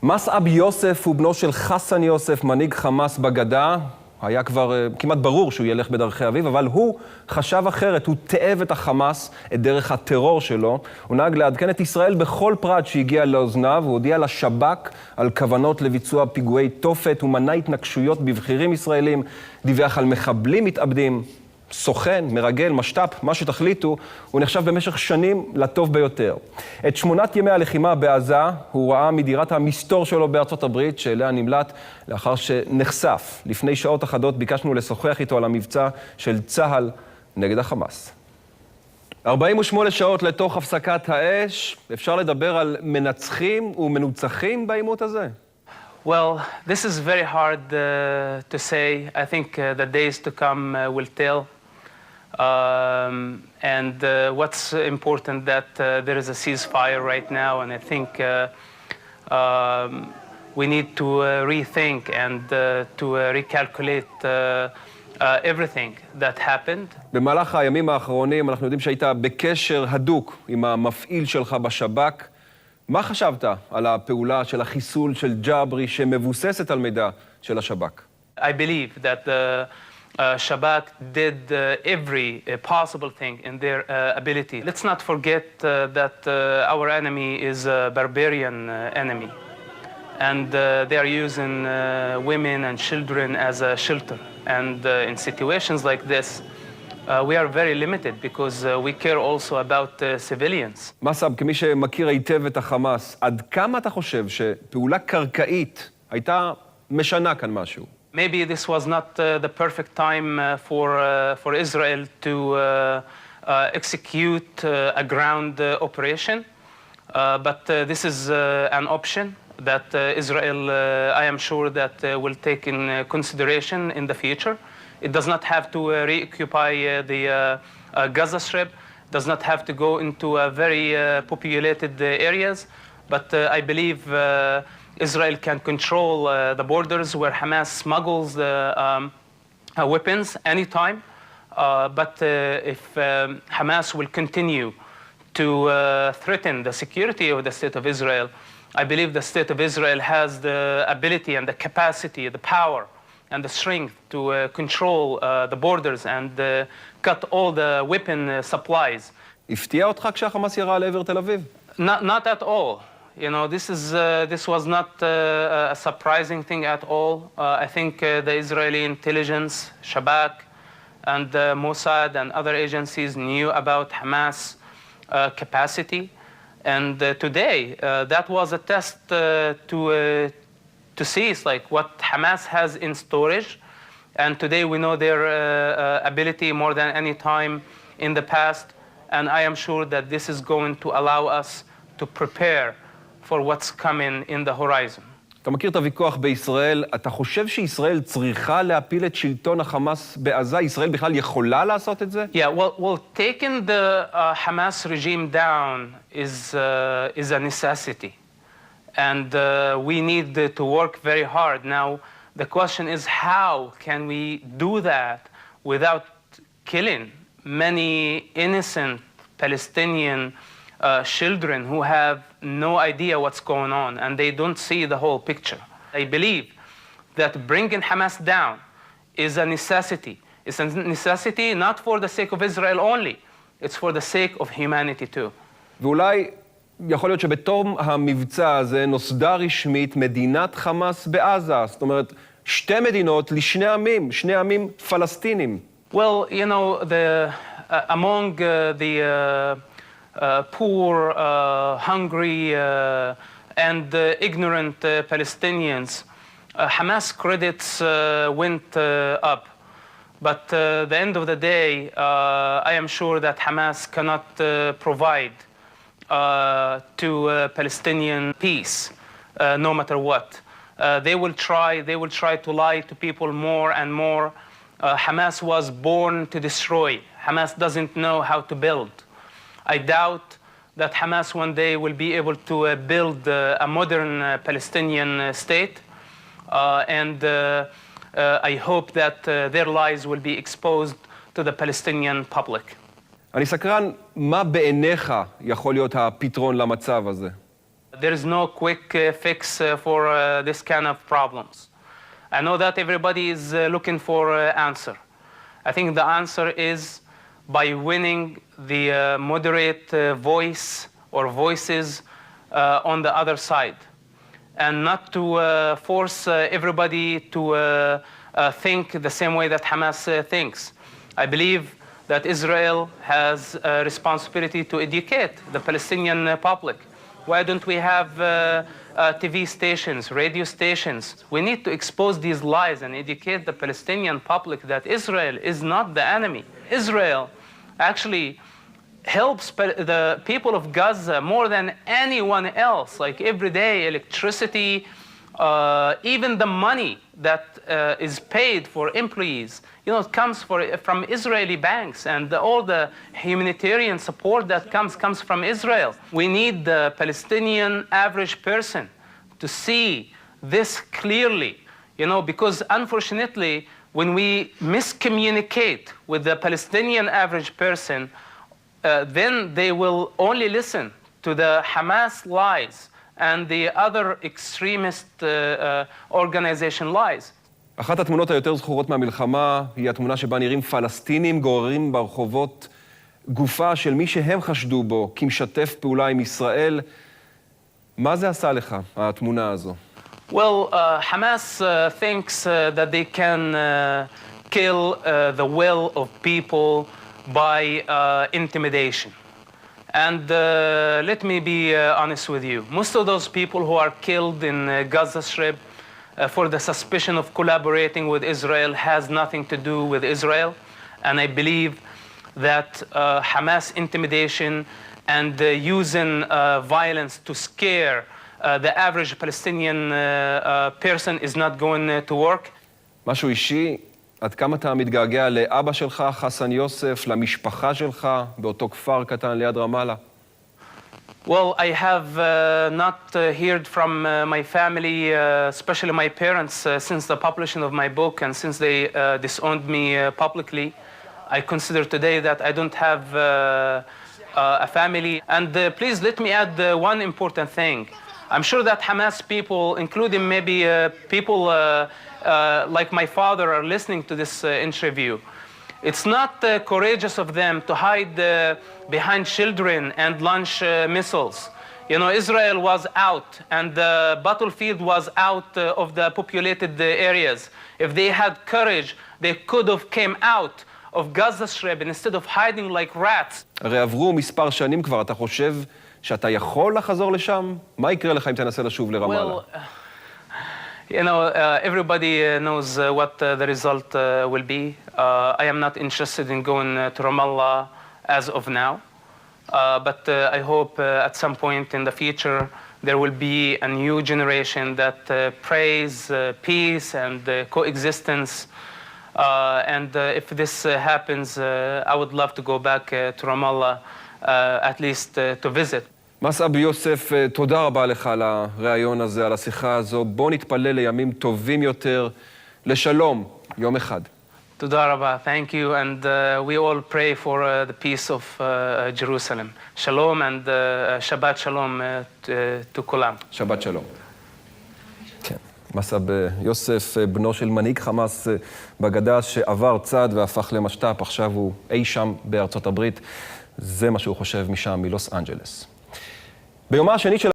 מסעב יוסף הוא בנו של חסן יוסף, מנהיג חמאס בגדה. היה כבר כמעט ברור שהוא ילך בדרכי אביו, אבל הוא חשב אחרת, הוא תאב את החמאס, את דרך הטרור שלו. הוא נהג לעדכן את ישראל בכל פרט שהגיע לאוזניו, הוא הודיע לשב"כ על כוונות לביצוע פיגועי תופת, הוא מנע התנגשויות בבחירים ישראלים, דיווח על מחבלים מתאבדים, סוכן, מרגל, משת"פ, מה שתחליטו, הוא נחשב במשך שנים לטוב ביותר. את 8 ימי הלחימה בעזה הוא ראה מדירת המסתור שלו בארצות הברית, שאליה נמלט לאחר שנחשף. לפני שעות אחדות ביקשנו לשוחח איתו על המבצע של צה"ל נגד החמאס. 48 שעות לתוך הפסקת האש, אפשר לדבר על מנצחים ומנוצחים בעימות הזה? Well, this is very hard to say. I think the days to come will tell. And what's important that there is a ceasefire right now, and I think we need to rethink and to recalculate everything that happened. במהלך הימים האחרונים אנחנו יודעים שהיית בקשר הדוק עם המפעיל שלך בשב"כ. מה חשבת על הפעולה של החיסול של ג'אברי שמבוססת על מידע של השב"כ? I believe that the Shabak did every possible thing in their ability. Let's not forget that our enemy is a barbarian enemy. And they are using women and children as a shelter. And in situations like this, we are very limited because we care also about civilians. מסעב, כמי שמכיר היטב את החמאס, עד כמה אתה חושב שפעולה קרקעית הייתה משנה כאן משהו? Maybe this was not the perfect time for Israel to execute a ground operation, but this is an option that Israel, I am sure that will take in consideration in the future. It does not have to reoccupy the Gaza Strip, does not have to go into very populated areas, but I believe Israel can control the borders where Hamas smuggles the weapons anytime. But if Hamas will continue to threaten the security of the State of Israel, I believe the State of Israel has the ability and the capacity, the power, and the strength to control the borders and cut all the weapon supplies. הפתיע אותך כשהחמאס ירה לעבר תל אביב? Not at all. You know, this was not a surprising thing at all. I think the Israeli intelligence, Shabak, and Mossad and other agencies knew about Hamas capacity. And today, that was a test to see like what Hamas has in storage, and today we know their ability more than any time in the past, and I am sure that this is going to allow us to prepare for what's coming in the horizon. אתה מכיר את הוויכוח בישראל, אתה חושב שישראל צריכה להפיל את שלטון החמאס בעזה? ישראל בכלל יכולה לעשות את זה? Yeah, well, taking the Hamas regime down is a necessity. And we need to work very hard. Now, the question is how can we do that without killing many innocent Palestinian children who have no idea what's going on and they don't see the whole picture. I believe that bringing Hamas down is a necessity. It's a necessity not for the sake of Israel only, it's for the sake of humanity too. ואולי יכול להיות שבתום המבצע הזה נוסדה רשמית מדינת חמאס בעזה. זאת אומרת, שתי מדינות לשני עמים, שני עמים פלסטינים. Well, you know, among the poor, hungry, and ignorant Palestinians, Hamas credits went up. But at the end of the day, I am sure that Hamas cannot provide to Palestinian peace, no matter what. They will try to lie to people more and more. Hamas was born to destroy. Hamas doesn't know how to build. I doubt that Hamas one day will be able to build a modern Palestinian state, and I hope that their lies will be exposed to the Palestinian public. אני סקרן, מה בעיניך יכול להיות הפתרון למצב הזה? There is no quick fix for this kind of problems. I know that everybody is looking for an answer. I think the answer is by winning the moderate voice or voices on the other side, and not to force everybody to think the same way that Hamas thinks. I believe that Israel has a responsibility to educate the Palestinian public. Why don't we have TV stations, radio stations? We need to expose these lies and educate the Palestinian public that Israel is not the enemy. Israel actually helps the people of Gaza more than anyone else, like every day, electricity, even the money that is paid for employees, it comes from Israeli banks, and all the humanitarian support that comes from Israel. We need the Palestinian average person to see this clearly, because unfortunately, when we miscommunicate with the Palestinian average person, then they will only listen to the Hamas lies and the other extremist organization lies. אחת התמונות היותר זכורות מהמלחמה היא התמונה שבה נראים פלסטינים גוררים ברחובות גופה של מי שהם חשדו בו כמשתף פעולה עם ישראל. מה זה עשה לך, התמונה הזו? Well, Hamas thinks that they can kill the will of people by intimidation. And let me be honest with you. Most of those people who are killed in Gaza Strip for the suspicion of collaborating with Israel has nothing to do with Israel. And I believe that Hamas intimidation and using violence to scare the average Palestinian person is not going to work. משהו אישי, עד כמה אתה מתגעגע לאבא שלך, חסן יוסף, למשפחה שלך, באותו כפר קטן ליד רמאללה? Well, I have not heard from my family, especially my parents, since the publishing of my book and since they disowned me publicly. I consider today that I don't have a family. And please let me add one important thing. I'm sure that Hamas people, including maybe people like my father, are listening to this interview. It's not courageous of them to hide behind children and launch missiles. Israel was out and the battlefield was out of the populated areas. If they had courage, they could have came out of Gaza Strip instead of hiding like rats. הרי עברו מספר שנים כבר, אתה חושב שאתה יכול לחזור לשם? מה יקרה לך אם תנסה לשוב לרמאללה? Everybody knows what the result will be. I am not interested in going to Ramallah as of now. But I hope at some point in the future there will be a new generation that prays peace and coexistence. And if this happens, I would love to go back to Ramallah, at least to visit. מסאב יוסף, תודה רבה לך על הרעיון הזה, על השיחה הזו. בוא נתפלל לימים טובים יותר, לשלום, יום אחד. תודה רבה, thank you, and we all pray for the peace of Jerusalem. Shalom and Shabbat Shalom to כולם. שבת שלום. כן, מסאב יוסף, בנו של מנהיג חמאס בגדה, שעבר צד והפך למשת"פ, עכשיו הוא אי שם בארצות הברית. זה מה שהוא חושב משם, מלוס אנג'לס. ביומה השני של